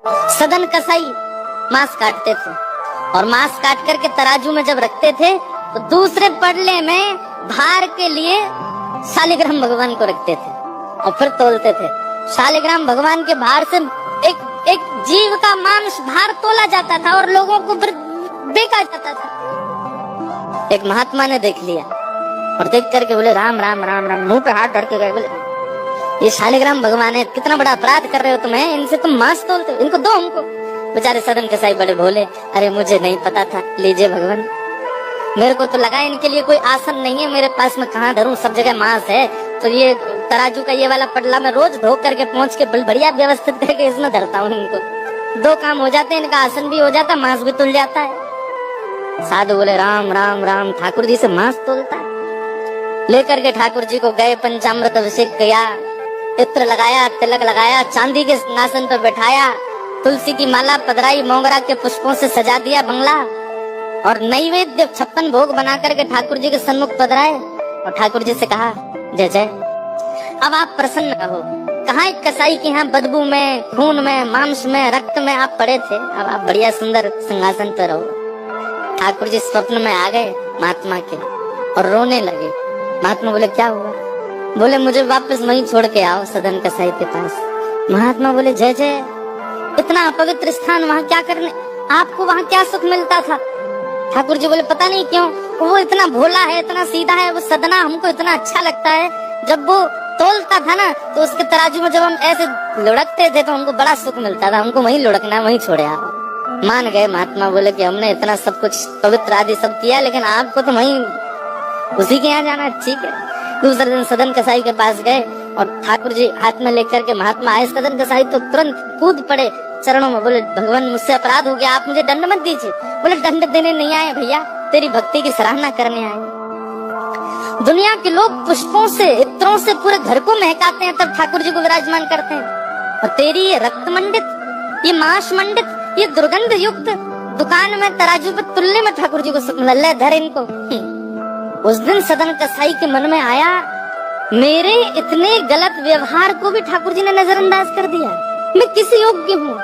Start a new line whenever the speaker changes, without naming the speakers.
सदन कसाई मांस काटते थे और मांस काट करके तराजू में जब रखते थे तो दूसरे पड़ले में भार के लिए शालिग्राम भगवान को रखते थे और फिर तोलते थे। शालिग्राम भगवान के भार से एक जीव का मांस भार तोला जाता था और लोगों को फिर बेचा जाता था। एक महात्मा ने देख लिया और देख करके बोले राम राम राम राम, मुंह पे हाथ धर के गए, बोले ये शालिग्राम भगवान है, कितना बड़ा अपराध कर रहे हो तुम, इनसे तुम मांस तोलते हो, इनको दो हमको। बेचारे सदन कसाई बड़े भोले, अरे मुझे नहीं पता था, लीजिए भगवान, मेरे को तो लगा इनके लिए कोई आसन नहीं है मेरे पास, में कहाँ धरूं, सब जगह मांस है, तो ये तराजू का ये वाला पटला मैं रोज धो करके पहुंच के बढ़िया व्यवस्थित करके इसमें धरता हूँ, इनको दो काम हो जाते हैं, इनका आसन भी हो जाता, मांस भी तुल जाता है। साधु बोले राम राम राम, ठाकुर जी से मांस तोलता है। लेकर के ठाकुर जी को गए, पंचामृत अभिषेक किया, इत्र लगाया, तिलक लगाया, चांदी के सिंहासन पर बैठाया, तुलसी की माला पधराई, मोगरा के पुष्पों से सजा दिया बंगला और नैवेद्य 56 भोग बना करके ठाकुर जी के सन्मुख पधराए और ठाकुर जी से कहा जय जय, अब आप प्रसन्न रहो। कहाँ एक कसाई के यहाँ बदबू में, खून में, मांस में, रक्त में आप पड़े थे, अब आप बढ़िया सुंदर सिंहासन पर रहो। ठाकुर जी स्वप्न में आ गए महात्मा के और रोने लगे। महात्मा बोले क्या हुआ? बोले मुझे वापस वहीं छोड़ के आओ सदन कसाई के पास। महात्मा बोले जय जय, इतना अपवित्र स्थान वहाँ क्या करने, आपको वहाँ क्या सुख मिलता था? ठाकुर जी बोले पता नहीं क्यों, वो इतना भोला है, इतना सीधा है, वो सदना हमको इतना अच्छा लगता है, जब वो तोलता था ना तो उसके तराजू में जब हम ऐसे लुढ़कते थे तो हमको बड़ा सुख मिलता था, हमको वहीं लुढ़कना, वहीं छोड़े आओ। मान गए महात्मा, बोले कि हमने इतना सब कुछ पवित्र आदि सब किया, लेकिन आपको तो वहीं उसी के यहाँ जाना, ठीक है। दूसरे दिन सदन कसाई के पास गए और ठाकुर जी हाथ में लेकर के महात्मा आए। सदन कसाई तो तुरंत कूद पड़े चरणों में, बोले भगवान मुझसे अपराध हो गया, आप मुझे दंड मत दीजिए। बोले दंड देने नहीं आए भैया, तेरी भक्ति की सराहना करने आए। दुनिया के लोग पुष्पों से, इत्रों से पूरे घर को महकाते हैं, तब ठाकुर जी को विराजमान करते हैं, और तेरी ये रक्त मंडित, ये मांस मंडित, ये दुर्गंध युक्त दुकान में तराजू पे तुलने में ठाकुर जी को सुख मिला, धर इनको। उस दिन सदन कसाई के मन में आया, मेरे इतने गलत व्यवहार को भी ठाकुर जी ने नजरअंदाज कर दिया, मैं किस योग्य हूँ?